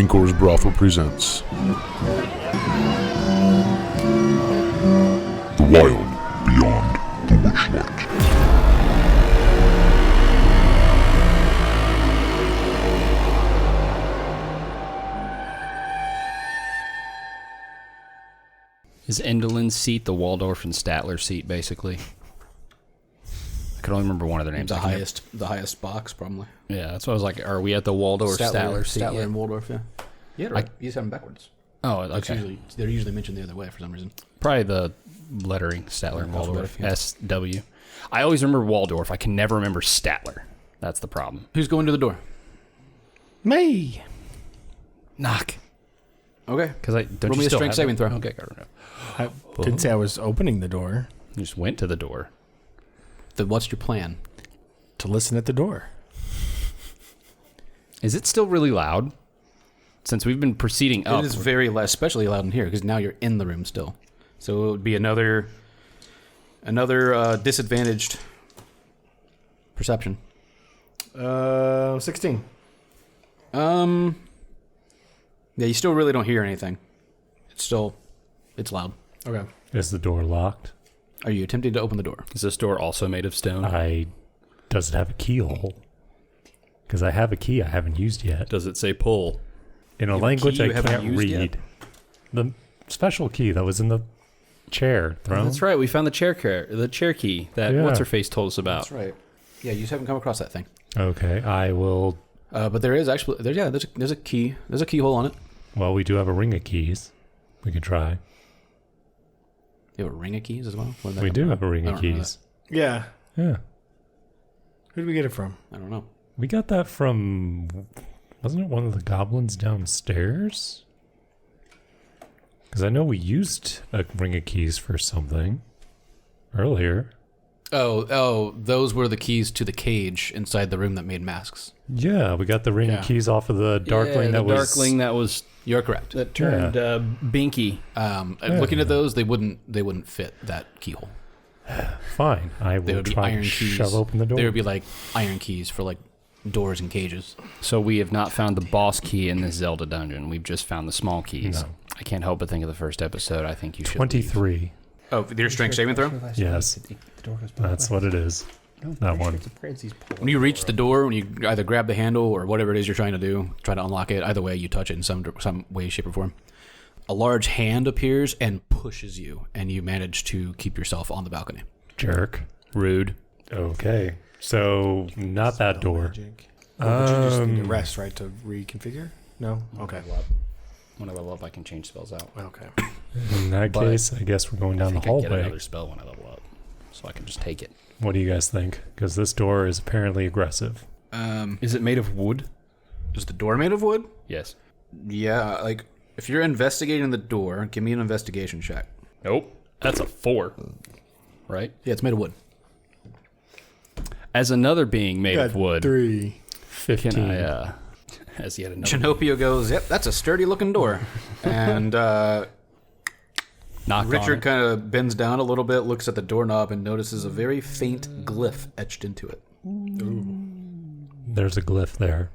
Corus Brothel presents The Wild Beyond the Witchlight. Is Endelin's seat the Waldorf and Statler seat, basically? I can only remember one of their names. The highest box, probably. Yeah, that's what I was like. Are we at the Waldorf Statler seat? Statler and Waldorf, yeah. Yeah, right. You just have them backwards. Oh, okay. They're usually mentioned the other way for some reason. Probably the lettering, Statler and Waldorf. Yeah. SW. I always remember Waldorf. I can never remember Statler. That's the problem. Who's going to the door? Me. Knock. Okay. Because Roll me a strength saving throw. Okay, got it. I didn't say I was opening the door. You just went to the door. Then what's your plan? To listen at the door. Is it still really loud? Since we've been proceeding up. It is very loud, especially loud in here, because now you're in the room still. So it would be another disadvantaged perception. 16. Yeah, you still really don't hear anything. It's loud. Okay. Is the door locked? Are you attempting to open the door? Is this door also made of stone? Does it have a keyhole? Because I have a key I haven't used yet. Does it say pull? In a language I can't read. The special key that was in the chair throne. That's right. We found the chair key that what's her face told us about. That's right. Yeah, you just haven't come across that thing. Okay, I will. But there is actually there's a key. There's a keyhole on it. Well, we do have a ring of keys. We could try. You have a ring of keys as well? We do have a ring of keys. Yeah. Yeah. Who did we get it from? I don't know. We got that from. Wasn't it one of the goblins downstairs? Because I know we used a ring of keys for something earlier. Oh, those were the keys to the cage inside the room that made masks. Yeah, we got the ring of keys off of the Darkling Darkling that was. You're correct. That turned binky. Looking at those, they wouldn't fit that keyhole. Fine, I will try to shove open the door. They would be like iron keys for like doors and cages. So we have not found the boss key in this Zelda dungeon. We've just found the small keys. No. I can't help but think of the first episode. I think you should 23. leave. Oh, your strength saving throw? Yes. That's what it is. That one. When you reach the door, when you either grab the handle or whatever it is you're trying to do, try to unlock it, either way you touch it in some way, shape, or form, a large hand appears and pushes you, and you manage to keep yourself on the balcony. Jerk. Rude. Okay. So, not that door. But you just need to rest, right, to reconfigure? No? Okay. When I level up, I can change spells out. Okay. In that case, I guess we're going down the I get hallway. another spell when I level up, so I can just take it. What do you guys think? Because this door is apparently aggressive. Is it made of wood? Is the door made of wood? Yes. Yeah, like, if you're investigating the door, give me an investigation check. Nope. That's a 4. Right? Yeah, it's made of wood. As another being made of wood. 3. 15. Can I, as yet another. Chinnopio goes, yep, that's a sturdy looking door. And Richard kind of bends down a little bit, looks at the doorknob, and notices a very faint glyph etched into it. Ooh. There's a glyph there.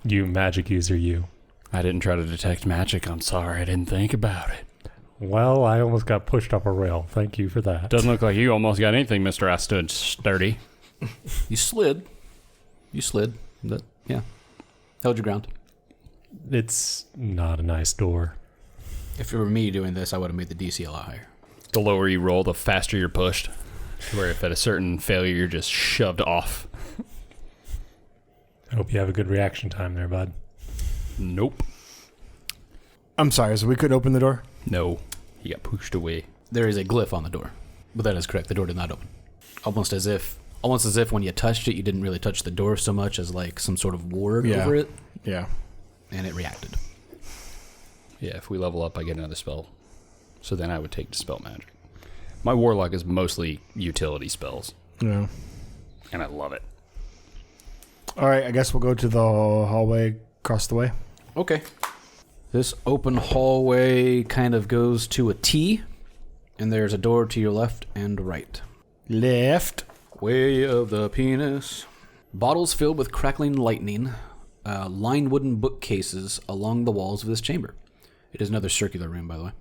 You magic user, you. I didn't try to detect magic. I'm sorry. I didn't think about it. Well, I almost got pushed off a rail. Thank you for that. Doesn't look like you almost got anything, Mr. I stood sturdy. You slid. But, yeah. Held your ground. It's not a nice door. If it were me doing this, I would have made the DC a lot higher. The lower you roll, the faster you're pushed. Where if at a certain failure, you're just shoved off. I hope you have a good reaction time there, bud. Nope. I'm sorry, so we could open the door? No. He got pushed away. There is a glyph on the door. But that is correct. The door did not open. Almost as if when you touched it, you didn't really touch the door so much as like some sort of ward over it. Yeah. And it reacted. Yeah, if we level up, I get another spell. So then I would take Dispel Magic. My Warlock is mostly utility spells. Yeah. And I love it. All right, I guess we'll go to the hallway across the way. Okay. This open hallway kind of goes to a T, and there's a door to your left and right. Left. Way of the penis. Bottles filled with crackling lightning lined wooden bookcases along the walls of this chamber. It is another circular room, by the way.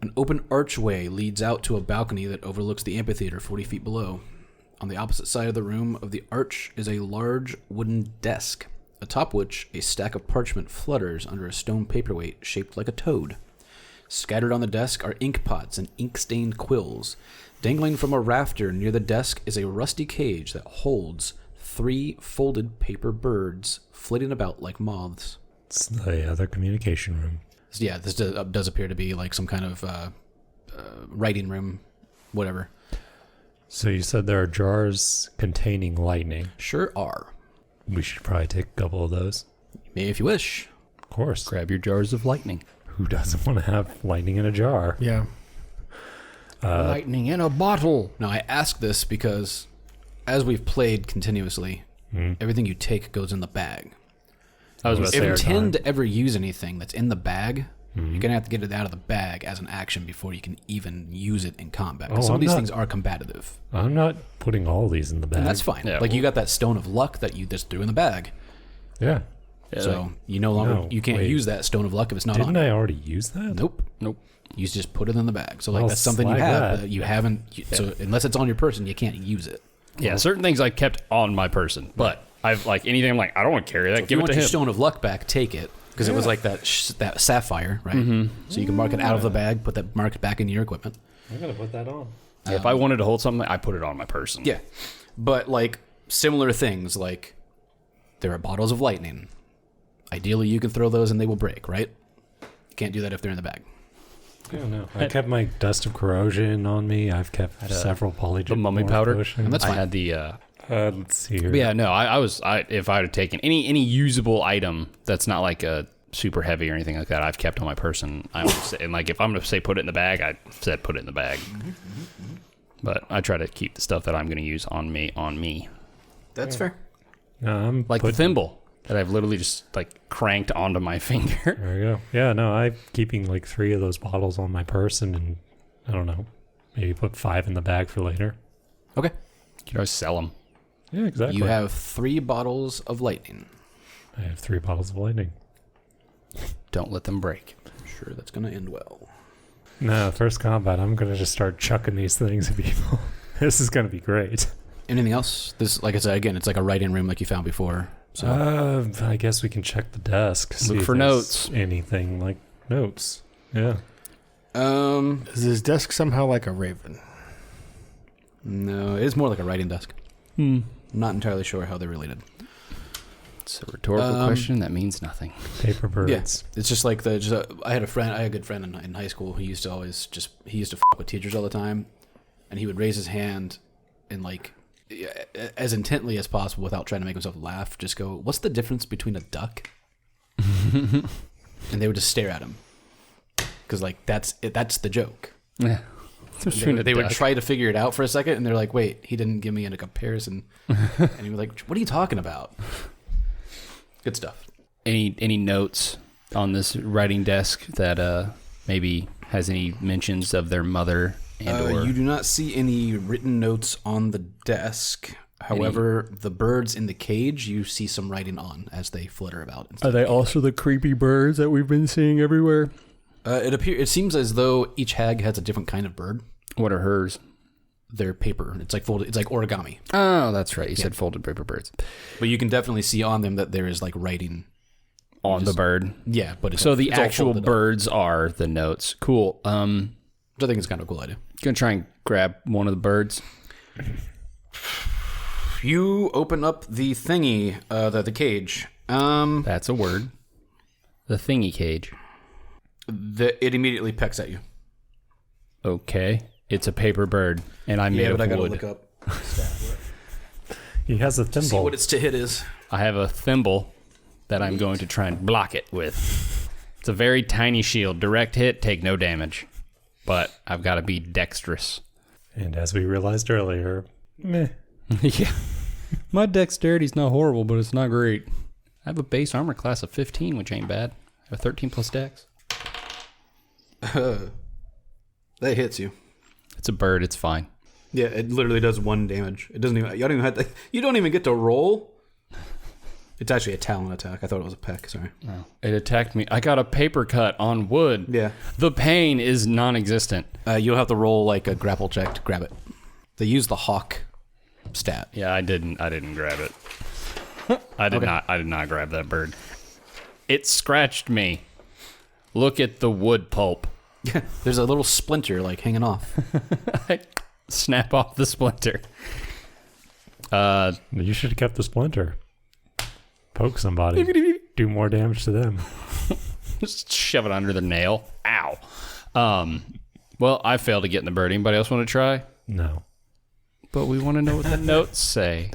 An open archway leads out to a balcony that overlooks the amphitheater 40 feet below. On the opposite side of the room of the arch is a large wooden desk, atop which a stack of parchment flutters under a stone paperweight shaped like a toad. Scattered on the desk are ink pots and ink-stained quills. Dangling from a rafter near the desk is a rusty cage that holds 3 folded paper birds flitting about like moths. It's the other communication room. Yeah, this does appear to be like some kind of writing room, whatever. So you said there are jars containing lightning. Sure are. We should probably take a couple of those. May if you wish. Of course. Grab your jars of lightning. Who doesn't want to have lightning in a jar? Yeah. Lightning in a bottle. Now, I ask this because as we've played continuously, everything you take goes in the bag. I was about to If say, you our intend to ever use anything that's in the bag, you're going to have to get it out of the bag as an action before you can even use it in combat. 'Cause some of these things are combative. I'm not putting all these in the bag. And that's fine. Yeah, like, you got that stone of luck that you just threw in the bag. Yeah. So you no longer No, you can't wait. use that stone of luck if it's not Didn't on. I already use that? Nope. Nope. You just put it in the bag. So like I'll that's something you slag have that. you haven't. So unless it's on your person, you can't use it. Yeah, certain things I kept on my person, but I've like anything I'm like, I don't want to carry that. If Give you it want to your him. stone of luck back, take it because it was like that that sapphire, right? So you can mark it out of the bag, put that mark back into your equipment. I'm going to put that on. Yeah, if I wanted to hold something, I put it on my person. Yeah, but like similar things, like there are bottles of lightning. Ideally, you can throw those and they will break, right? You can't do that if they're in the bag. I don't know. I kept my dust of corrosion on me. I've kept several polygen. the mummy powder. potions. And that's I fine. had the. Let's see here. But yeah, no, if I had taken any usable item that's not like a super heavy or anything like that, I've kept on my person. I always say, and like if I'm gonna say put it in the bag, I said put it in the bag. But I try to keep the stuff that I'm gonna use on me. That's fair. No, I'm Like the thimble that I've literally just like cranked onto my finger. There you go. Yeah, no, I'm keeping like 3 of those bottles on my person, and I don't know, maybe put 5 in the bag for later. Okay. You can always sell them. Yeah, exactly. You have 3 bottles of lightning. I have 3 bottles of lightning. Don't let them break. Sure, that's gonna end well. No, first combat, I'm gonna just start chucking these things at people. This is gonna be great. Anything else? This, like I said, again, it's like a writing room like you found before. So I guess we can check the desk. See Look if for there's notes. Anything like notes? Yeah. Is this desk somehow like a raven? No, it is more like a writing desk. I'm not entirely sure how they're related. It's a rhetorical question that means nothing. Paper birds. Yeah, it's just like I had a good friend in high school who used to always he used to f*** with teachers all the time, and he would raise his hand and like as intently as possible without trying to make himself laugh, just go, "What's the difference between a duck?" And they would just stare at him because like that's it. That's the joke. Yeah. They would try to figure it out for a second, and they're like, "Wait, he didn't give me a comparison." And he was like, "What are you talking about?" Good stuff. Any notes on this writing desk that maybe has any mentions of their mother and or You do not see any written notes on the desk. However, the birds in the cage, you see some writing on as they flutter about. are they also the creepy birds that we've been seeing everywhere? It seems as though each hag has a different kind of bird. What are hers? They're paper. It's like folded. It's like origami. Oh, that's right. You said folded paper birds But you can definitely see on them that there is like writing. on the bird. Yeah, but So the it's all actual folded up. birds are the notes. Cool. Which I think is kind of a cool idea. Gonna try and grab one of the birds. You open up the thingy, the cage. That's a word. The thingy cage. It immediately pecks at you. Okay. It's a paper bird, and I made Yeah, of but I gotta wood. look up. He has a See thimble. what its to hit is. I have a thimble that I'm going to try and block it with. It's a very tiny shield. Direct hit, take no damage. But I've got to be dexterous. And as we realized earlier, meh. Yeah. My dexterity's not horrible, but it's not great. I have a base armor class of 15, which ain't bad. I have 13 plus dex. That hits you. It's a bird. It's fine. Yeah, it literally does 1 damage. It doesn't even. You don't even get to roll. It's actually a talon attack. I thought it was a peck. Sorry. No. It attacked me. I got a paper cut on wood. Yeah. The pain is non-existent. You'll have to roll like a grapple check to grab it. They use the hawk stat. Yeah, I didn't grab it. I did not grab that bird. It scratched me. Look at the wood pulp. There's a little splinter like hanging off. I snap off the splinter. You should have kept the splinter. Poke somebody. Do more damage to them. Just shove it under the nail. Ow. Well, I failed to get in the bird. Anybody else want to try? No. But we want to know what the notes say.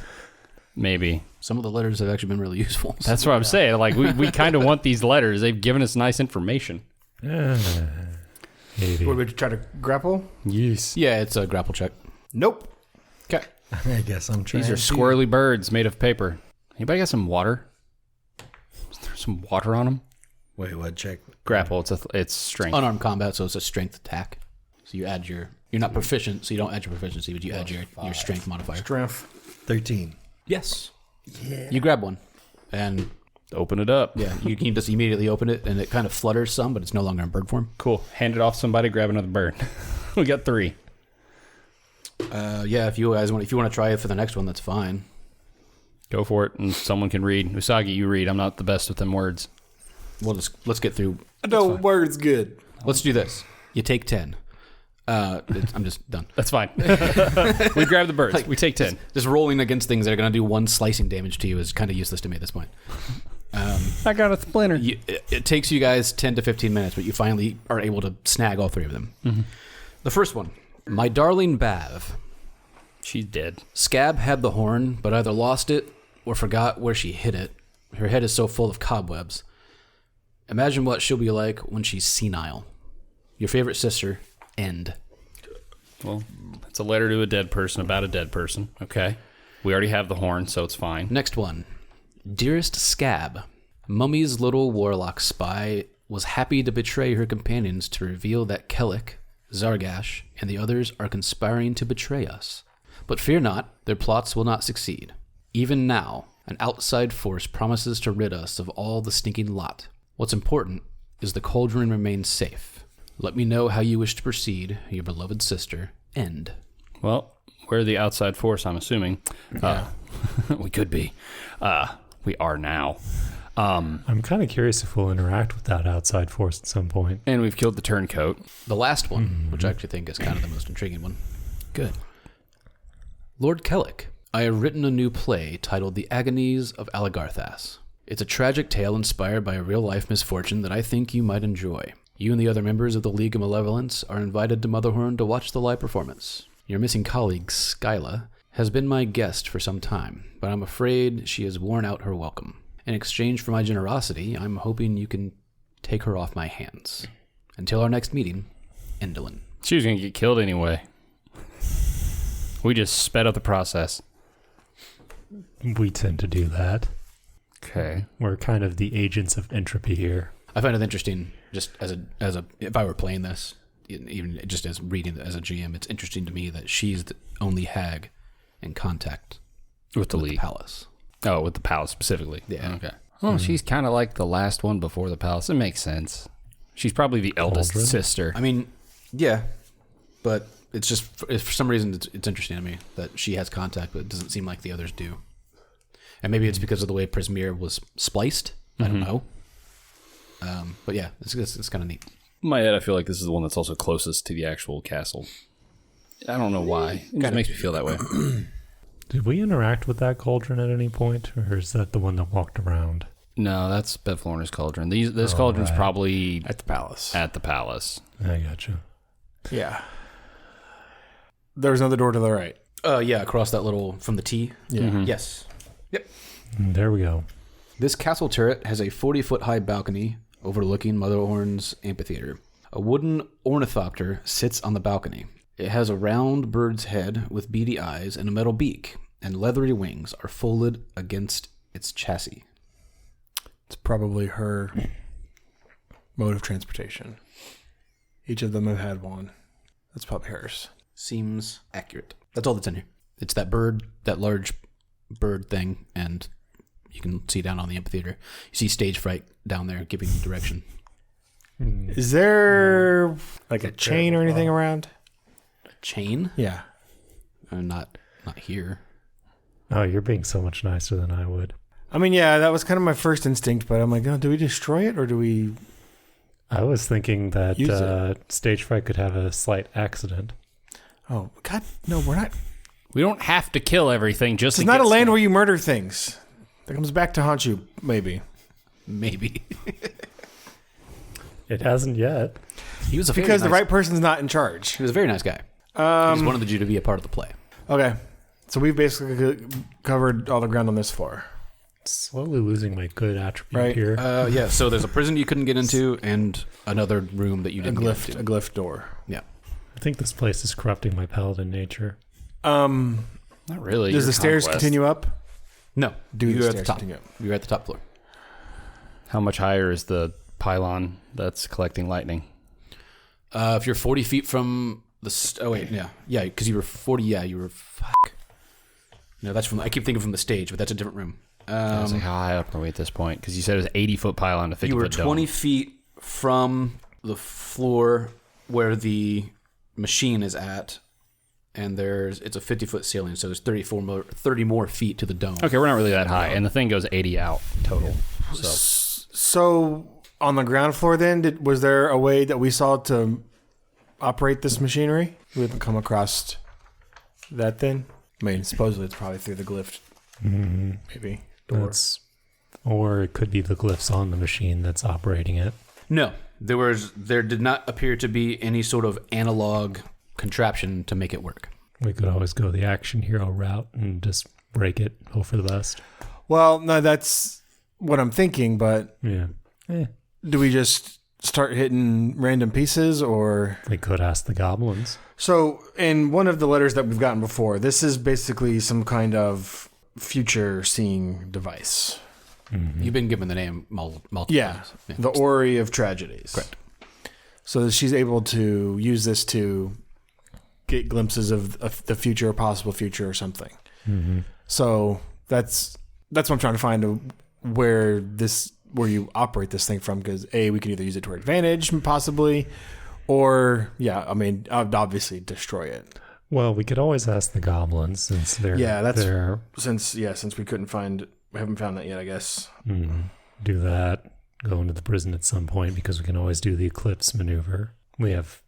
Maybe. Some of the letters have actually been really useful. That's what I'm saying. Like, we kind of want these letters. They've given us nice information. Maybe. Would we try to grapple? Yes. Yeah, it's a grapple check. Nope. Okay. I guess I'm trying. These are squirrely birds made of paper. Anybody got some water? Is there some water on them? Wait, what? Check. Grapple. It's strength. Unarmed combat, so it's a strength attack. So you add you're not proficient, so you don't add your proficiency, but you add your strength modifier. Strength. 13. Yes. Yeah. You grab one, and Open it up. yeah, you can just immediately open it, and it kind of flutters some, but it's no longer in bird form. Cool. Hand it off to somebody. Grab another bird. We got 3. Yeah, if you guys want to try it for the next one, that's fine. Go for it, and someone can read. Usagi, you read. I'm not the best with them words. Let's get through. No, word's good. Let's do this. You take 10. I'm just done. That's fine. We grab the birds. We take 10. Just rolling against things that are going to do 1 slicing damage to you is kind of useless to me at this point. I got a splinter. It takes you guys 10 to 15 minutes, but you finally are able to snag all 3 of them. Mm-hmm. The first one, my darling Bav. She's dead. Scab had the horn, but either lost it or forgot where she hid it. Her head is so full of cobwebs. Imagine what she'll be like when she's senile. Your favorite sister, End. Well, it's a letter to a dead person about a dead person. Okay. We already have the horn, so it's fine. Next one. Dearest Scab. Mummy's little warlock spy was happy to betray her companions to reveal that Kellic, Zargash, and the others are conspiring to betray us. But fear not, their plots will not succeed. Even now, an outside force promises to rid us of all the stinking lot. What's important is the cauldron remains safe. Let me know how you wish to proceed, your beloved sister, End. Well, we're the outside force, I'm assuming. Yeah. We could be. We are now. I'm kind of curious if we'll interact with that outside force at some point. And we've killed the turncoat. The last one, which I actually think is kind of the most intriguing one. Good. Lord Kellic, I have written a new play titled The Agonies of Alagarthas. It's a tragic tale inspired by a real-life misfortune that I think you might enjoy. You and the other members of the League of Malevolence are invited to Motherhorn to watch the live performance. Your missing colleague, Skyla, has been my guest for some time, but I'm afraid she has worn out her welcome. In exchange for my generosity, I'm hoping you can take her off my hands. Until our next meeting, Endolin. She was going to get killed anyway. We just sped up the process. We tend to do that. Okay. We're kind of the agents of entropy here. I find it interesting, just as a if I were playing this, even just as reading it as a GM, it's interesting to me that she's the only hag in contact With the with lead. the palace. Oh, with the palace specifically. Yeah. Okay. Oh, she's kind of like the last one before the palace. It makes sense. She's probably the eldest Cauldron? sister. I mean, yeah, but it's just for some reason it's interesting to me that she has contact, but it doesn't seem like the others do. And maybe it's because of the way Prismir was spliced. I don't know. But yeah, it's kind of neat. In my head, I feel like this is the one that's also closest to the actual castle. I don't know why. It just makes me feel that way. Did we interact with that cauldron at any point, or is that the one that walked around? No, that's Bevlorna's cauldron. This cauldron's right. probably At the palace. at the palace. I gotcha. Yeah. There's another door to the right. Yeah, across that little from the T. Yeah. Yes. Yep. There we go. This castle turret has a 40-foot high balcony overlooking Motherhorn's amphitheater. A wooden ornithopter sits on the balcony. It has a round bird's head with beady eyes and a metal beak, and leathery wings are folded against its chassis. It's probably her mode of transportation. Each of them have had one. That's probably hers. Seems accurate. That's all that's in here. It's that bird, that large bird thing, and You can see down on the amphitheater. You see stage fright down there giving you direction. Is there like a chain or anything around? Chain? Yeah. Not here. Oh, you're being so much nicer than I would. I mean, yeah, that was kind of my first instinct, but I'm like, oh, do we destroy it or do we... I was thinking that Use it. stage fright could have a slight accident. Oh, God, no, we're not... We don't have to kill everything just It's to not get a land stuff. where you murder things. That comes back to haunt you, maybe. Maybe. It hasn't yet. He was a very Because the nice- right person's not in charge. He was a very nice guy. He just wanted you to be a part of the play. Okay, so we've basically covered all the ground on this floor. Slowly losing my good attribute Right. here. Yeah, so there's a prison you couldn't get into and another room that you A didn't get into. glyph door. Yeah. I think this place is corrupting my paladin nature. Not really. Does Your the stairs conquest. continue up? No, Do you're the at the stairs top. continue up? You're at the top floor. How much higher is the pylon that's collecting lightning? If you're 40 feet from the... oh, wait, yeah. Yeah, because you were 40... Yeah, you were... Fuck. No, that's from... I keep thinking from the stage, but that's a different room. I was like, how high up are we at this point? Because you said it was 80-foot pylon to 50-foot You were dome. 20 feet from the floor where the machine is at, and it's a 50-foot ceiling, so there's 30 more feet to the dome. Okay, we're not really that high, and the thing goes 80 out total. So So on the ground floor then, was there a way that we saw to operate this machinery? We haven't come across that then? I mean, supposedly it's probably through the glyph, maybe. Door. Or it could be the glyphs on the machine that's operating it. No, there did not appear to be any sort of analog contraption to make it work. We could always go the action hero route and just break it, hope for the best. Well, no, that's what I'm thinking, but Yeah. do we just start hitting random pieces or... We could ask the goblins. So in one of the letters that we've gotten before, this is basically some kind of future seeing device. You've been given the name multiple Yeah, times. the Ori of Tragedies. Correct. So that she's able to use this to get glimpses of the future, or possible future, or something. So that's what I'm trying to find where you operate this thing from. Because we can either use it to our advantage, possibly, or obviously destroy it. Well, we could always ask the goblins since they're Since we haven't found that yet, I guess. do that. Go into the prison at some point because we can always do the eclipse maneuver. We have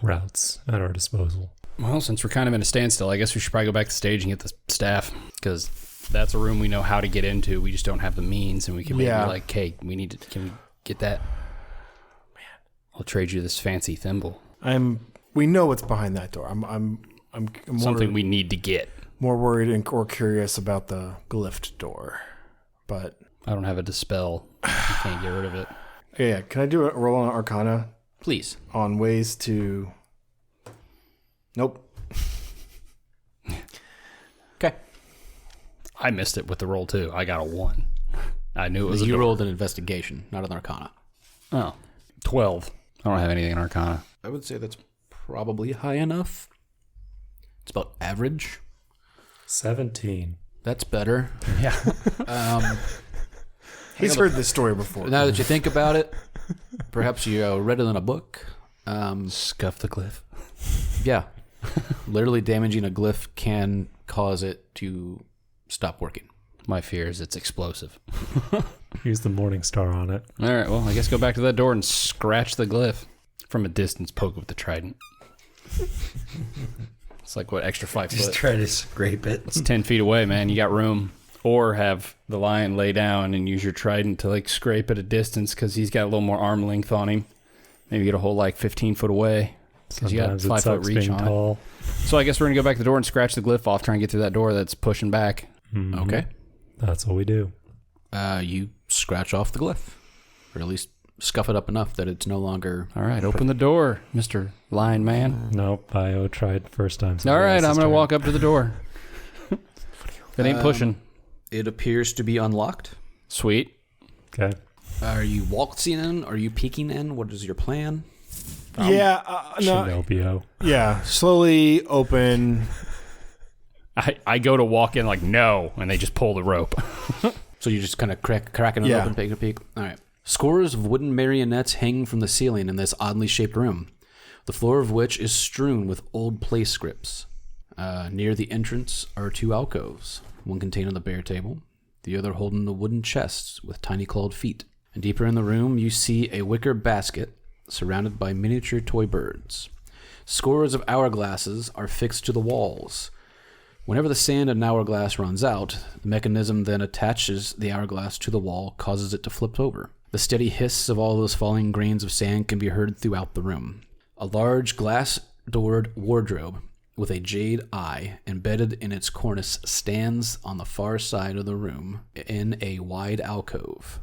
routes at our disposal. well, since we're kind of in a standstill, I guess we should probably go back to stage and get the staff, because that's a room we know how to get into. We just don't have the means, and we can maybe like, hey, can we get that? Man, I'll trade you this fancy thimble. We know what's behind that door. I'm Something we need to get. more worried or curious about the glyph door, but I don't have a dispel. I can't get rid of it. yeah. Can I do a roll on Arcana Please. on ways to? Nope. Okay. I missed it with the roll too. I got a 1. I knew it was a You door. rolled an investigation, not an arcana. Oh, 12. I don't have anything in Arcana. I would say that's probably high enough. It's about average. 17. That's better. Yeah. He's heard this story before. Now that you think about it, perhaps you read it in a book. Scuff the glyph. Yeah. Literally damaging a glyph can cause it to stop working. My fear is it's explosive. Use the morning star on it. All right, well, I guess go back to that door and scratch the glyph. From a distance, poke with the trident. It's like, what, extra 5 Just foot? try to scrape it. It's 10 feet away, man. You got room. Or have the lion lay down and use your trident to, like, scrape at a distance because he's got a little more arm length on him. Maybe get a whole, like, 15 foot away because you got Sometimes it 5 foot sucks reach being on it. tall. So I guess we're going to go back to the door and scratch the glyph off, try and get through that door that's pushing back. Okay. That's what we do. You scratch off the glyph, or at least scuff it up enough that it's no longer... All right, open the door, Mr. Lion Man. Nope, Bio tried first time. All right, I'm going to walk up to the door. It ain't pushing. It appears to be unlocked. Sweet. Okay. Are you waltzing in? Are you peeking in? What is your plan? No. Chinnopio. Yeah, slowly open. I go to walk in like, no, and they just pull the rope. So you're just kind of cracking it open, taking a peek? All right. Scores of wooden marionettes hang from the ceiling in this oddly shaped room, the floor of which is strewn with old place scripts. Near the entrance are 2 alcoves, one containing the bare table, the other holding the wooden chests with tiny clawed feet. And deeper in the room, you see a wicker basket surrounded by miniature toy birds. Scores of hourglasses are fixed to the walls. Whenever the sand in an hourglass runs out, the mechanism then attaches the hourglass to the wall, causes it to flip over. The steady hiss of all those falling grains of sand can be heard throughout the room. A large glass-doored wardrobe with a jade eye embedded in its cornice stands on the far side of the room in a wide alcove.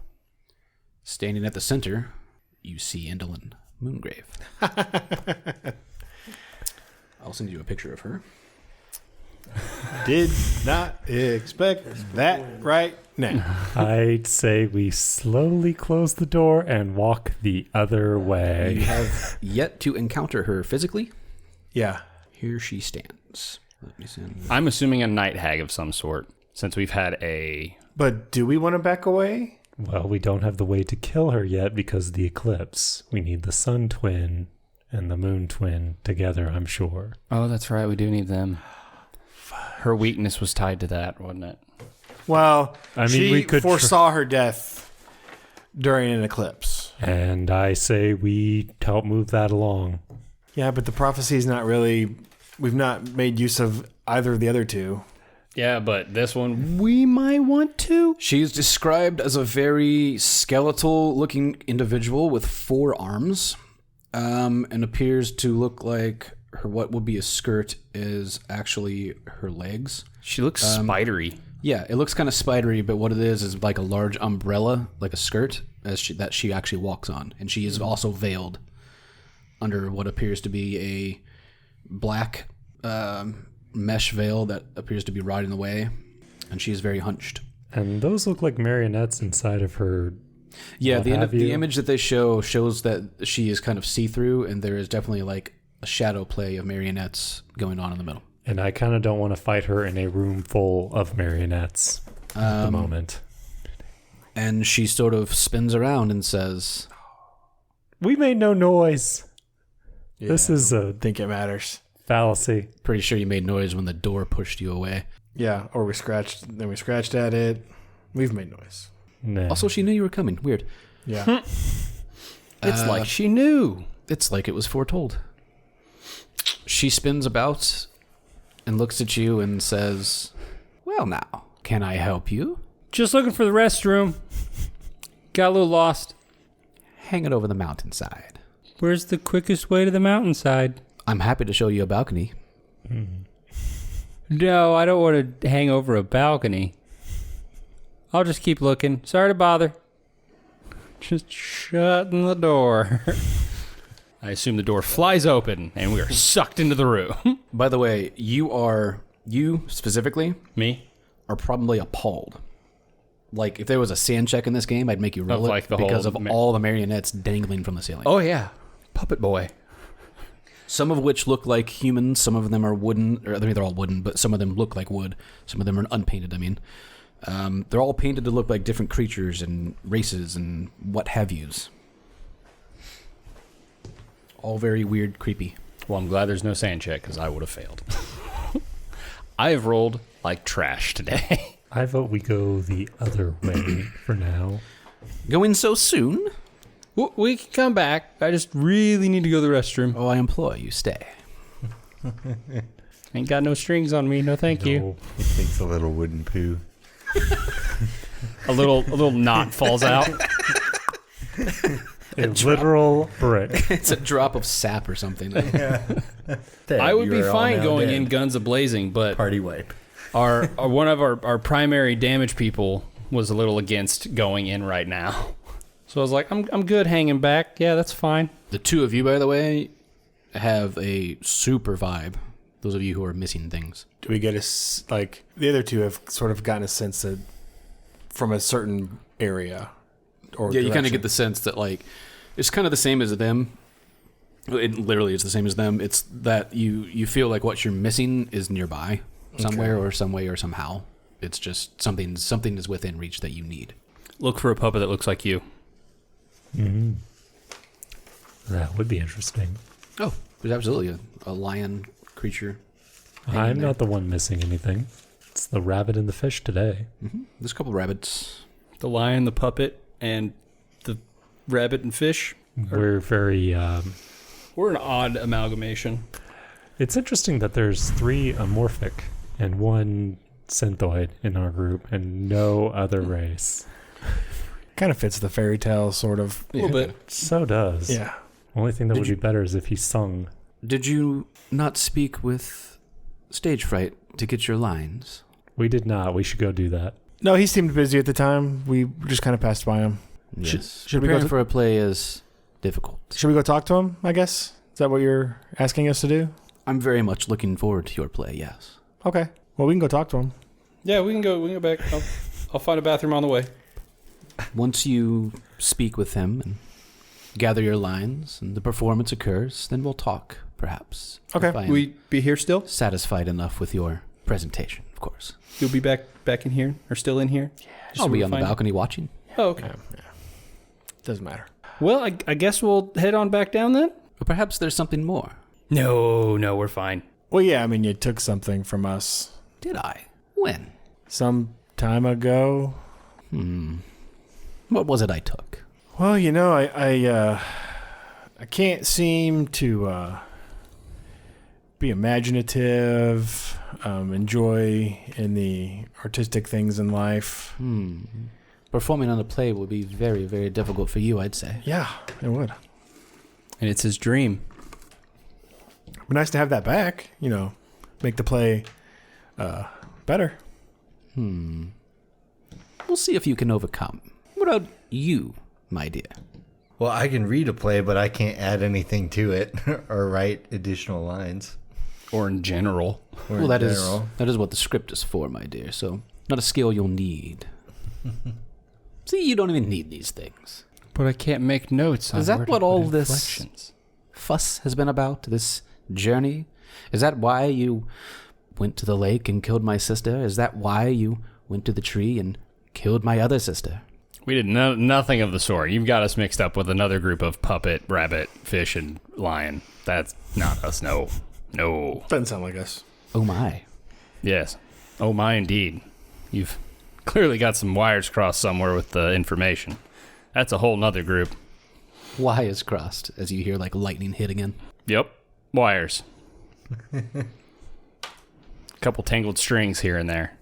Standing at the center, you see Indolin Moongrave. I'll send you a picture of her. Did not expect that right now. I'd say we slowly close the door and walk the other You way. have yet to encounter her physically. Yeah. Here she stands. Let me send. I'm assuming a night hag of some sort, since we've had a... But do we want to back away? Well, we don't have the way to kill her yet because of the eclipse. We need the sun twin and the moon twin together, I'm sure. Oh, that's right. We do need them. Her weakness was tied to that, wasn't it? Well, I mean, she we could foresaw her death during an eclipse. And I say we help move that along. Yeah, but the prophecy is not really... We've not made use of either of the other two. Yeah, but this one, we might want to. She is described as a very skeletal-looking individual with 4 arms, and appears to look like her. What would be a skirt is actually her legs. She looks spidery. Yeah, it looks kind of spidery, but what it is like a large umbrella, like a skirt, that she actually walks on, and she is also veiled under what appears to be a black mesh veil that appears to be rotting away, and she is very hunched. And those look like marionettes inside of her. Yeah, What the have you? image that they shows that she is kind of see-through, and there is definitely like a shadow play of marionettes going on in the middle. And I kind of don't want to fight her in a room full of marionettes at the moment. And she sort of spins around and says, We made no noise. Yeah, This is a I think it matters. fallacy. pretty sure you made noise when the door pushed you away. Yeah, or we scratched at it. We've made noise. Nah. Also, she knew you were coming. Weird. Yeah. It's like she knew. It's like it was foretold. She spins about and looks at you and says, Well now, can I help you? Just looking for the restroom. Got a little lost. Hang it over the mountainside. Where's the quickest way to the mountainside? I'm happy to show you a balcony. No, I don't want to hang over a balcony. I'll just keep looking. Sorry to bother. Just shutting the door. I assume the door flies open, and we are sucked into the room. By the way, you specifically Me? are probably appalled. Like, if there was a sand check in this game, I'd make you roll Of, it like, the because whole of all the marionettes dangling from the ceiling. Oh, yeah. Puppet boy. Some of which look like humans, some of them are wooden, or I mean, they're all wooden, but some of them look like wood. Some of them are unpainted, I mean. They're all painted to look like different creatures and races and what have yous. All very weird, creepy. Well, I'm glad there's no sand check, because I would have failed. I have rolled like trash today. I vote we go the other way for now. Going so soon? We can come back. I just really need to go to the restroom. Oh, I implore you, stay. Ain't got no strings on me. No, thank you. No. He thinks a little wooden poo. A little knot falls out. A literal brick. It's a drop of sap or something. I would be fine going in guns a-blazing, but Party wipe. our one of our primary damage people was a little against going in right now. So I was like, I'm good hanging back. Yeah, that's fine. The two of you, by the way, have a super vibe. Those of you who are missing things. Do we get like the other two have sort of gotten a sense that from a certain area or Yeah, you kind of direction? get the sense that, like, it's kind of the same as them. It literally is the same as them. It's that you feel like what you're missing is nearby somewhere or some way or somehow. It's just something is within reach that you need. Look for a puppet that looks like you. Mm-hmm. That would be interesting. Oh, there's absolutely a lion creature. I'm not the one missing anything. It's the rabbit and the fish today. Mm-hmm. There's a couple rabbits. The lion, the puppet, and the rabbit and fish. We're very... We're an odd amalgamation. It's interesting that there's 3 amorphic and 1 synthoid in our group and no other race. Kind of fits the fairy tale, sort of. A little bit. So does. Yeah. Only thing that would be better is if he sung. Did you not speak with Stage Fright to get your lines? We did not. We should go do that. No, he seemed busy at the time. We just kind of passed by him. Yes. Should we go Preparing for a play is difficult. Should we go talk to him, I guess? Is that what you're asking us to do? I'm very much looking forward to your play, yes. Okay. Well, we can go talk to him. Yeah, we can go back. I'll find a bathroom on the way. Once you speak with him and gather your lines and the performance occurs, then we'll talk, perhaps. Okay. If I am We be here still? satisfied enough with your presentation, of course. You'll be back in here or still in here? I'll be on the balcony watching. Oh, okay. Yeah. Doesn't matter. Well, I guess we'll head on back down then. Or perhaps there's something more. No, we're fine. Well, yeah, I mean, you took something from us Did I? When? some time ago. What was it I took? Well, you know, I can't seem to be imaginative, enjoy in the artistic things in life. Performing on a play would be very, very difficult for you, I'd say. Yeah, it would. And it's his dream. It'd be nice to have that back, you know, make the play better. We'll see if you can overcome. What about you, my dear? Well, I can read a play, but I can't add anything to it or write additional lines. Or in general. Or Well, in that is general. what the script is for, my dear. So, not a skill you'll need. See, you don't even need these things. But I can't make notes on Is that where to what put all this inflections. fuss has been about, this journey? Is that why you went to the lake and killed my sister? Is that why you went to the tree and killed my other sister? We did nothing of the sort. You've got us mixed up with another group of puppet, rabbit, fish, and lion. That's not us. No. Doesn't sound like us. Oh my. Yes. Oh my, indeed. You've clearly got some wires crossed somewhere with the information. That's a whole nother group. Wires crossed as you hear like lightning hit again. Yep. Wires. Couple tangled strings here and there.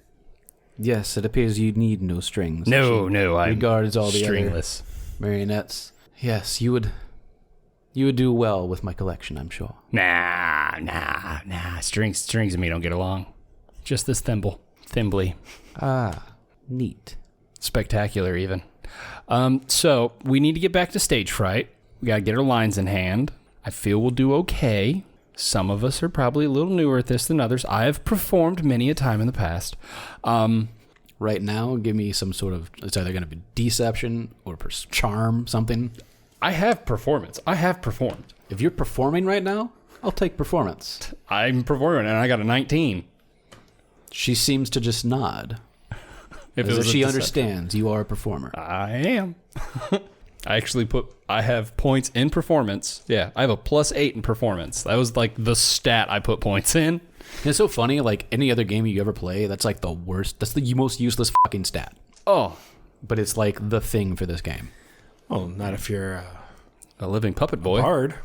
Yes, it appears you need no strings. No, She I'm regards all the other stringless. marionettes. Yes, you would do well with my collection, I'm sure. Nah. Strings and me don't get along. Just this thimbly. Ah, neat. Spectacular, even. So we need to get back to stage fright. We gotta get our lines in hand. I feel we'll do okay. Some of us are probably a little newer at this than others. I have performed many a time in the past. Right now, give me some sort of, it's either going to be deception or charm, something. I have performance. I have performed. If you're performing right now, I'll take performance. I'm performing, and I got a 19. She seems to just nod. If As it if was she a understands you are a performer. I am. I have points in performance. Yeah, I have a +8 in performance. That was like the stat I put points in. And it's so funny, like any other game you ever play, that's like the worst, that's the most useless fucking stat. Oh, But it's like the thing for this game. Well, not if you're a living puppet boy. bard.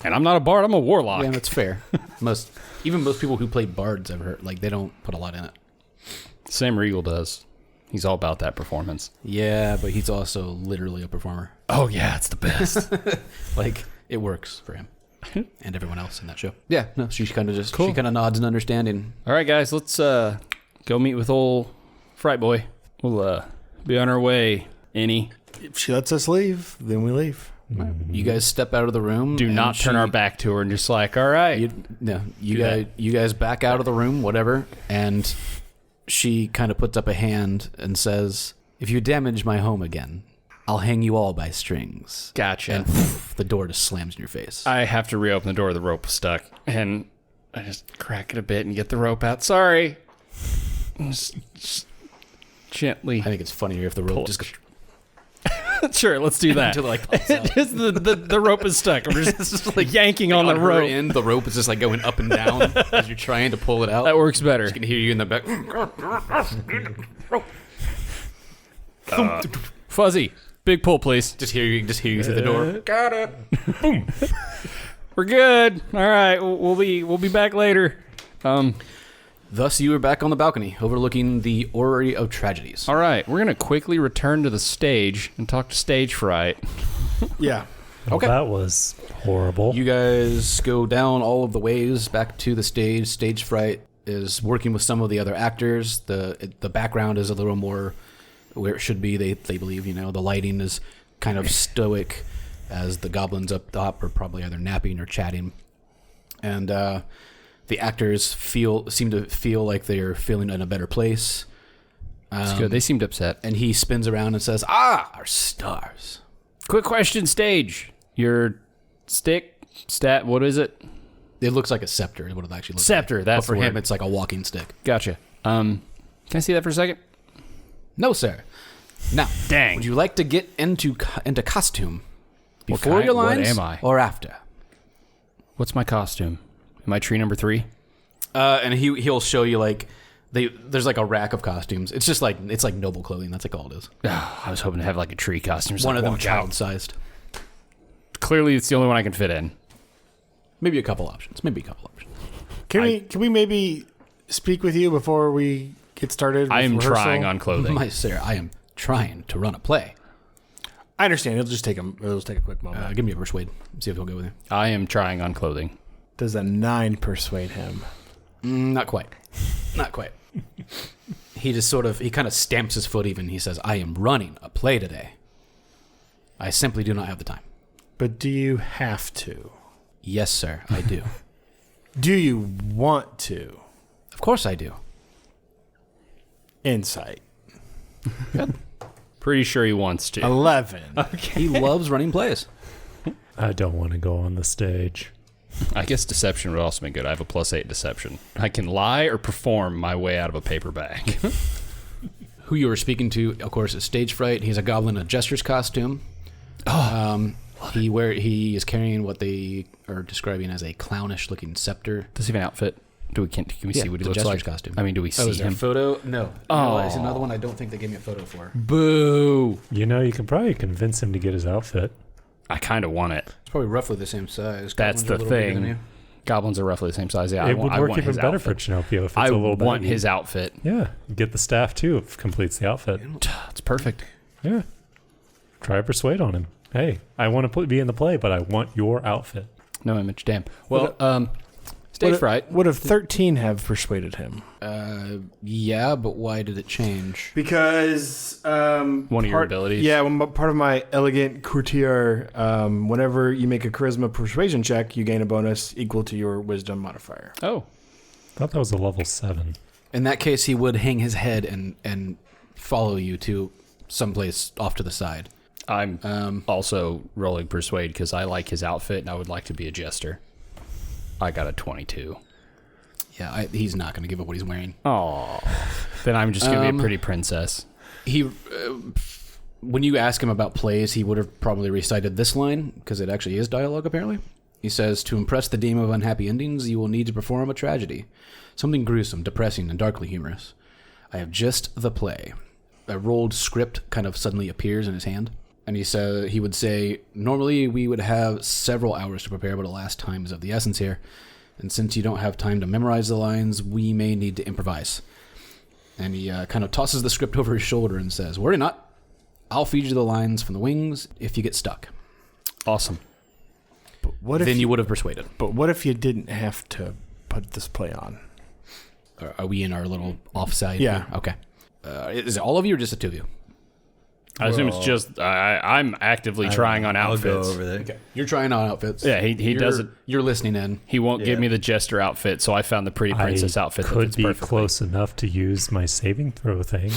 And I'm not a bard, I'm a warlock. Yeah, that's fair. most people who play bards, I've heard, like they don't put a lot in it. Sam Riegel does. He's all about that performance. Yeah, but he's also literally a performer. Oh, yeah, it's the best. Like, it works for him and everyone else in that show. Yeah, no, she kind of just, she kind of nods in understanding. All right, guys, let's go meet with old Fright Boy. We'll be on our way, Annie. If she lets us leave, then we leave. You guys step out of the room. Do and not turn she- our back to her and just like, all right. You guys back out of the room, whatever, and she kind of puts up a hand and says, "If you damage my home again, I'll hang you all by strings." Gotcha. And the door just slams in your face. I have to reopen the door. The rope was stuck. And I just crack it a bit and get the rope out. Sorry. gently. I think it's funnier if the rope just goes Sure, let's do that. until it like pops out. Just the rope is stuck. I'm just like yanking on the her rope. end, the rope is just like going up and down as you're trying to pull it out. That works better. You can hear you in the back. Fuzzy, big pull, please. Just hear you through the door. Got it. Boom. We're good. All right, we'll be back later. Thus, you are back on the balcony, overlooking the Orrery of Tragedies. All right, we're gonna quickly return to the stage and talk to Stage Fright. Yeah. Well, Okay. that was horrible. You guys go down all of the ways back to the stage. Stage Fright is working with some of the other actors. The background is a little more where it should be. They believe, the lighting is kind of stoic, as the goblins up top are probably either napping or chatting, and the actors seem to feel like they're feeling in a better place. That's good. They seemed upset. And he spins around and says, our stars. Quick question, Stage. Your stat, what is it? It looks like a scepter is what it actually looks Scepter, like. that's But for the him, word. it's like a walking stick. Gotcha. Can I see that for a second? No, sir. Now, Dang. would you like to get into costume What before kind- your what lines am I? or after? What's my costume? Am I tree number 3? And he'll show you like there's like a rack of costumes. It's just like it's like noble clothing. That's like all it is. I was hoping to have like a tree costume. One of them child-sized. Clearly, it's the only one I can fit in. Maybe a couple options. Can we maybe speak with you before we get started? With I am rehearsal? trying on clothing. My sir, I am trying to run a play. I understand. It'll just take a quick moment. Give me a persuade. See if he'll go with you. I am trying on clothing. Does a 9 persuade him? Not quite. Not quite. He just he kind of stamps his foot even. He says, I am running a play today. I simply do not have the time. But do you have to? Yes, sir, I do. Do you want to? Of course I do. Insight. Pretty sure he wants to. 11. He loves running plays. I don't want to go on the stage. I guess deception would also be good. I have a +8 deception. I can lie or perform my way out of a paper bag. Who you were speaking to, of course, is Stage Fright. He's a goblin in a jester's costume. He is carrying what they are describing as a clownish-looking scepter. Does he have an outfit? Can we see what he the looks jester's like? costume. I mean, do we see is there a him? photo? No. Oh. There's another one I don't think they gave me a photo for. Boo! You can probably convince him to get his outfit. I kind of want it. It's probably roughly the same size. That's Goblins are a the little bigger than thing. you. Goblins are roughly the same size. Yeah, It would I work want even his better outfit. for Chinnopio if it's I a little want baggy. his outfit. Yeah, get the staff too if it completes the outfit. It's perfect. Yeah. Try persuade on him. Hey, I want to be in the play, but I want your outfit. No image. Damn. Well, Stage Fright. Would have 13 have persuaded him? Yeah, but why did it change? Because One of your abilities. Yeah, part of my elegant courtier. Whenever you make a charisma persuasion check, you gain a bonus equal to your wisdom modifier. Oh. Thought that was a level 7. In that case, he would hang his head and follow you to someplace off to the side. I'm also rolling persuade because I like his outfit and I would like to be a jester. I got a 22. Yeah, he's not going to give up what he's wearing. Oh. Then I'm just going to be a pretty princess. He, when you ask him about plays, he would have probably recited this line because it actually is dialogue. Apparently, he says, "To impress the demon of unhappy endings, you will need to perform a tragedy, something gruesome, depressing, and darkly humorous. I have just the play." A rolled script kind of suddenly appears in his hand, and he would say, "Normally we would have several hours to prepare, but the last time is of the essence here. And since you don't have time to memorize the lines, we may need to improvise." And he kind of tosses the script over his shoulder and says, "Worry not. I'll feed you the lines from the wings if you get stuck." Awesome. What if Then you would have persuaded. But what if you didn't have to put this play on? Are we in our little offside? Yeah. Here? Okay. Is it all of you or just the two of you? I assume it's just I'm actively trying on I'll outfits. go over there. Okay. You're trying on outfits. Yeah, he doesn't. You're listening in. He won't give Yeah. me the jester outfit, so I found the pretty princess outfit that could fits be perfectly. close enough to use my saving throw thing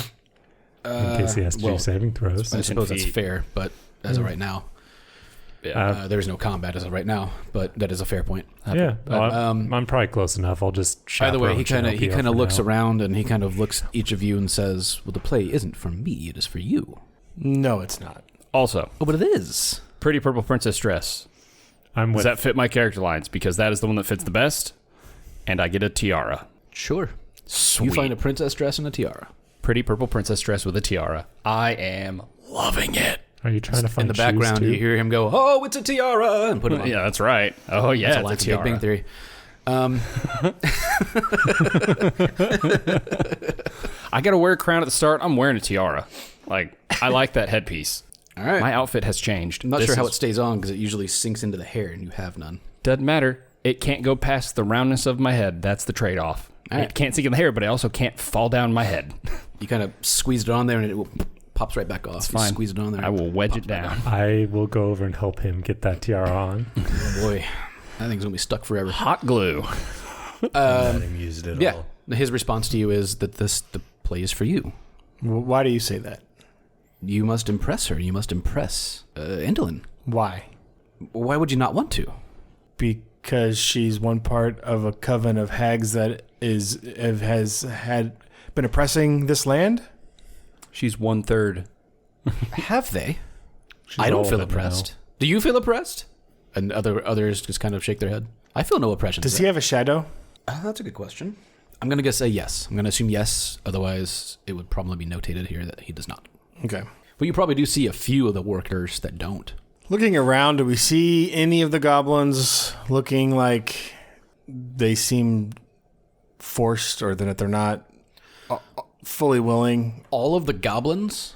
in case he has to do saving throws. I suppose that's feet. fair, but as of right now. There's no combat as of right now, but that is a fair point. Yeah, I'm probably close enough. I'll just. By the way, he chaperone kind of Chinnopio looks for now. around and he kind of looks at each of you and says, "Well, the play isn't for me; it is for you." No, it's not. Also, Oh, but it is. Pretty Purple Princess dress. I'm Does with. that fit my character lines? Because that is the one that fits the best. And I get a tiara. Sure. Sweet. You find a princess dress and a tiara. Pretty Purple Princess dress with a tiara. I am loving it. Are you trying to find In the shoes, background, too? you hear him go, "Oh, it's a tiara," and put it on. Yeah, that's right. Oh, yeah, That's it's a a line from Big tiara. Bang Theory. I got to wear a crown at the start. I'm wearing a tiara. Like, I like that headpiece. All right. My outfit has changed. I'm not This sure how is- it stays on because it usually sinks into the hair and you have none. Doesn't matter. It can't go past the roundness of my head. That's the trade-off. All right. It can't sink in the hair, but it also can't fall down my head. You kind of squeezed it on there and it pops right back off. It's You fine. Squeeze it on there. I will wedge it pops right down. I will go over and help him get that tiara on. Oh boy, that thing's gonna be stuck forever. Hot glue. Let him use it Yeah. all. His response to you is that the play is for you. Why do you say that? You must impress her. You must impress Endolin. Why? Why would you not want to? Because she's one part of a coven of hags that has been oppressing this land. She's 1/3. Have they? She's I don't all feel of it now. oppressed. Do you feel oppressed? And others just kind of shake their head. I feel no oppression. Does he have a shadow? That's a good question. I'm going to say yes. I'm going to assume yes. Otherwise, it would probably be notated here that he does not. Okay. But you probably do see a few of the workers that don't. Looking around, do we see any of the goblins looking like they seem forced or that they're not fully willing? All of the goblins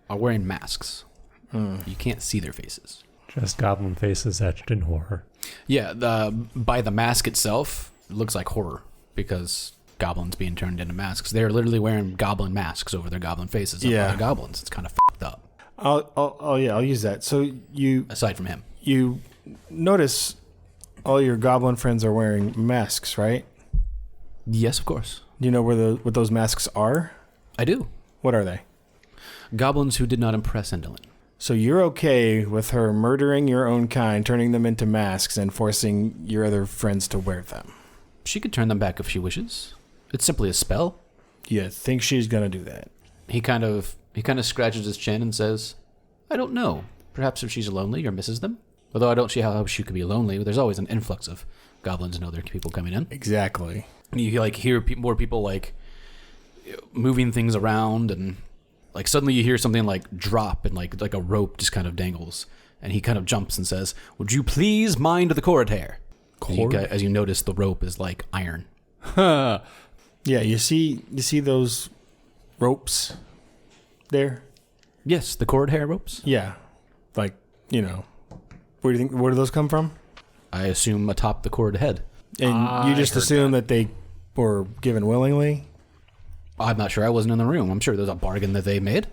are wearing masks. You can't see their faces. Just goblin faces etched in horror. Yeah, by the mask itself, it looks like horror because goblins being turned into masks. They're literally wearing goblin masks over their goblin faces. Of Yeah. other goblins. It's kind of fucked up. I'll use that. So Aside from him, you notice all your goblin friends are wearing masks, right? yes, of course, Do you know what those masks are? I do. What are they? Goblins who did not impress Endolin. So you're okay with her murdering your own kind, turning them into masks, and forcing your other friends to wear them? She could turn them back if she wishes. It's simply a spell. You think she's gonna do that? He kind of scratches his chin and says, "I don't know. Perhaps if she's lonely or misses them. Although I don't see how she could be lonely. There's always an influx of goblins and other people coming in. Exactly. And you like hear more people like moving things around, and like suddenly you hear something like drop, and like a rope just kind of dangles, and he kind of jumps and says, "Would you please mind the cord hair?" As you notice, the rope is like iron. Yeah, you see those ropes there? Yes, the cord hair ropes. Yeah. Like, where do those come from? I assume atop the cord head. And you just assume that they were given willingly? I'm not sure. I wasn't in the room. I'm sure there's a bargain that they made.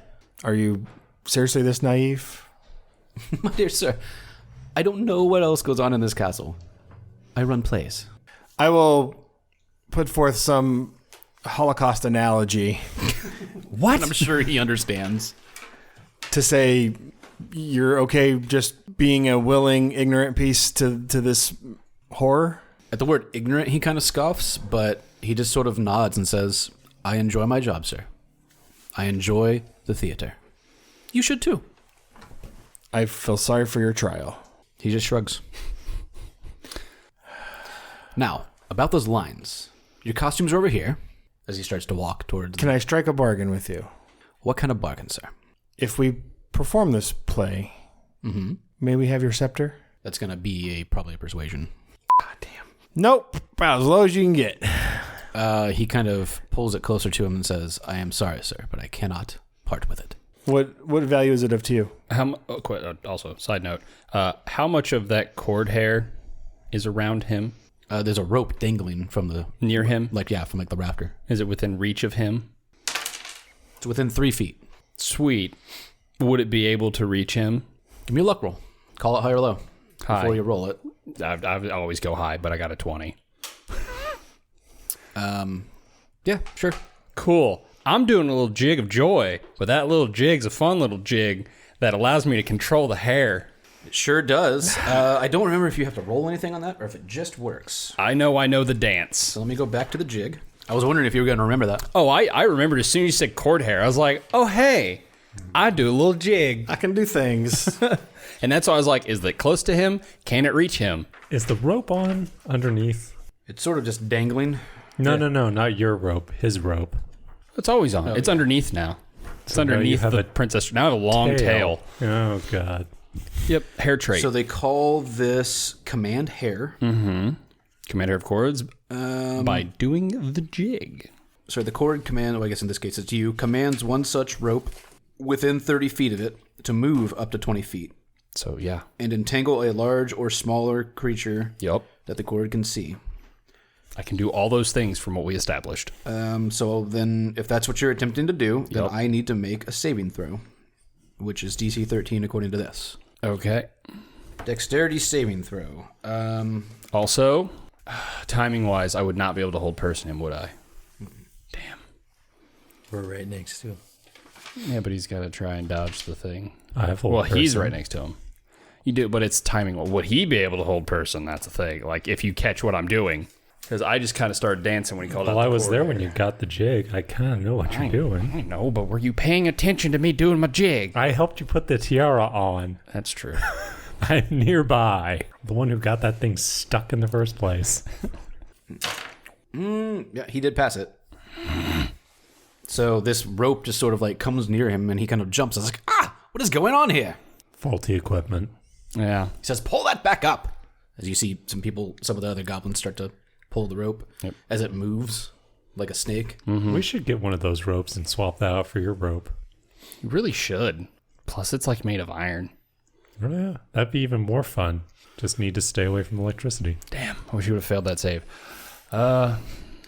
Are you seriously this naive? My dear sir, I don't know what else goes on in this castle. I run plays. I will put forth some Holocaust analogy What? I'm sure he understands. to say you're okay just being a willing, ignorant piece to this horror. At the word ignorant, he kind of scoffs, but he just sort of nods and says, "I enjoy my job, sir. I enjoy the theater. You should too." I feel sorry for your trial. He just shrugs. Now, about those lines. Your costumes are over here, as he starts to walk towards... Can I strike a bargain with you? What kind of bargain, sir? If we perform this play, may we have your scepter? That's going to be probably a persuasion. Nope. About as low as you can get. He kind of pulls it closer to him and says, "I am sorry, sir, but I cannot part with it." What value is it of to you? Also, side note, how much of that cord hair is around him, There's a rope dangling from the... near him? from the rafter. Is it within reach of him? It's within 3 feet. Sweet. Would it be able to reach him? Give me a luck roll. Call it high or low. High. Before you roll it. I always go high, but I got a 20. Yeah, sure. Cool. I'm doing a little jig of joy, but that little jig's a fun little jig that allows me to control the hair. Sure does. I don't remember if you have to roll anything on that or if it just works. I know the dance. So let me go back to the jig. I was wondering if you were going to remember that. Oh, I remembered as soon as you said cord hair. I was like, oh, hey, I do a little jig. I can do things. And that's why I was like, is it close to him? Can it reach him? Is the rope on underneath? It's sort of just dangling. No, not your rope. His rope. It's always on. It's underneath now. It's So now you underneath have the a princess. Now I have a long tail. Oh, God. Yep, hair trait. So they call this command hair. Commander of chords by doing the jig. So the chord command, well, I guess in this case it's you, commands one such rope within 30 feet of it to move up to 20 feet. So, yeah. And entangle a large or smaller creature Yep. that the chord can see. I can do all those things from what we established. So then, if that's what you're attempting to do, then Yep. I need to make a saving throw, which is DC 13 according to this. Okay. Dexterity saving throw. Also, timing-wise, I would not be able to hold person him, would I? Damn. We're right next to him. Yeah, but he's got to try and dodge the thing. I have hold Well, he's person. right next to him. You do, but it's timing. Would he be able to hold person? That's the thing. Like, if you catch what I'm doing. Because I just kind of started dancing when he called out Well, I the was cord there hair. when you got the jig. I kind of know what you're doing. I know, but were you paying attention to me doing my jig? I helped you put the tiara on. That's true. I'm nearby. The one who got that thing stuck in the first place. Yeah, he did pass it. So this rope just sort of like comes near him and he kind of jumps. I was like, what is going on here? Faulty equipment. Yeah. He says, pull that back up. As you see some of the other goblins start to pull the rope as it moves like a snake. We should get one of those ropes and swap that out for your rope. You really should. Plus, it's like made of iron. Oh, yeah, that'd be even more fun. Just need to stay away from electricity. Damn. I wish you would have failed that save.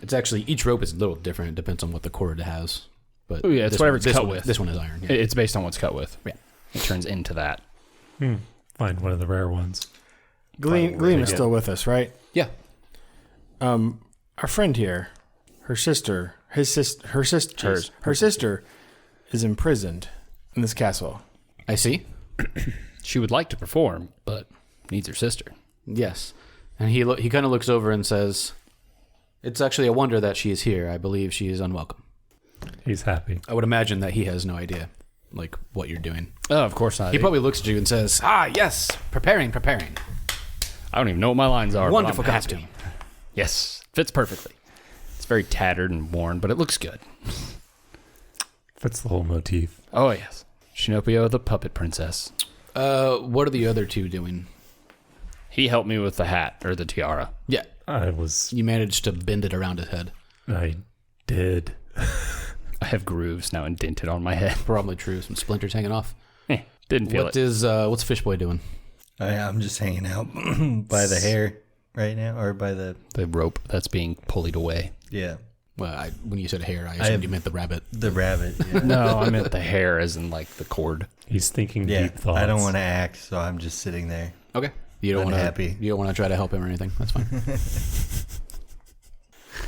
It's actually, each rope is a little different. It depends on what the cord has. But Oh, yeah, it's this whatever one- it's this cut one- with. This one is iron. Yeah. It's based on what's cut with. Yeah. It turns into that. Find one of the rare ones. Gleam is still with us, right? Yeah. Our friend here, her sister is imprisoned in this castle. I see. She would like to perform, but needs her sister. Yes. And he kind of looks over and says, it's actually a wonder that she is here. I believe she is unwelcome. He's happy. I would imagine that he has no idea, like, what you're doing. Oh, of course not. He probably looks at you and says, yes, preparing. I don't even know what my lines are. but Wonderful I'm happy. costume. Yes. Fits perfectly. It's very tattered and worn, but it looks good. Fits the whole motif. Oh, yes. Chinnopio, the puppet princess. What are the other two doing? He helped me with the hat, or the tiara. Yeah. You managed to bend it around his head. I did. I have grooves now indented on my head. Probably true. Some splinters hanging off. Didn't feel it. What's Fishboy doing? I'm just hanging out by the hair right now, or by the... The rope that's being pulleyed away. Yeah. Well, when you said hair, I assumed you meant the rabbit. The rabbit. Yeah. No, I meant the hair as in like the cord. He's thinking Yeah, deep thoughts. I don't want to act, so I'm just sitting there. Okay. You don't want to Unhappy. You don't want to try to help him or anything. That's fine.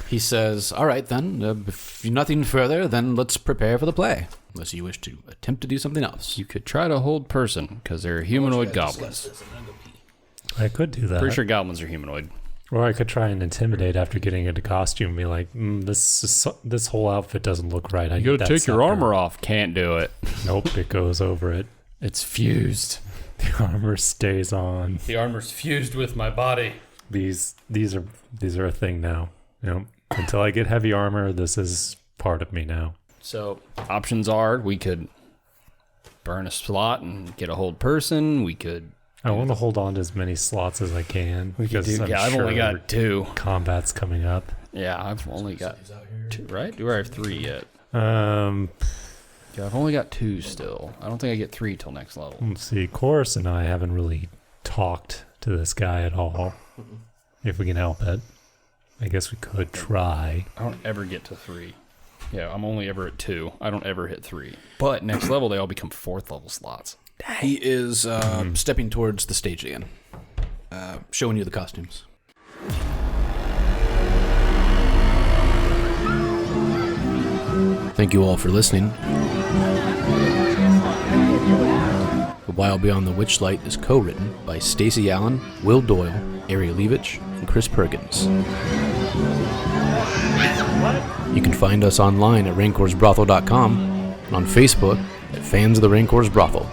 He says, "All right, then. If nothing further, then let's prepare for the play. Unless you wish to attempt to do something else." You could try to hold person, because they're humanoid goblins. I could do that. Pretty sure goblins are humanoid. Or I could try and intimidate after getting into costume and be like, this whole outfit doesn't look right. I You need gotta that take your scepter." armor off. Can't do it. Nope, it goes over it. It's fused. The armor stays on. The armor's fused with my body. These are a thing now. Until I get heavy armor, this is part of me now. So options are we could burn a slot and get a hold person. We could. I want to hold on to as many slots as I can because I'm I've sure only got 2. combat's coming up. Yeah, I've only got 2. Right? Do I have 3 yet? Yeah, I've only got 2 still. I don't think I get 3 till next level. Let's see. Corus and I haven't really talked to this guy at all. If we can help it, I guess we could try. I don't ever get to 3. Yeah, I'm only ever at 2. I don't ever hit 3. But next level, they all become 4th level slots. He is stepping towards the stage again, showing you the costumes. Thank you all for listening. We'll Wild Beyond the Witchlight is co-written by Stacey Allen, Will Doyle, Ari Levitch, and Chris Perkins. You can find us online at raincorsbrothel.com and on Facebook at Fans of the Raincourse Brothel.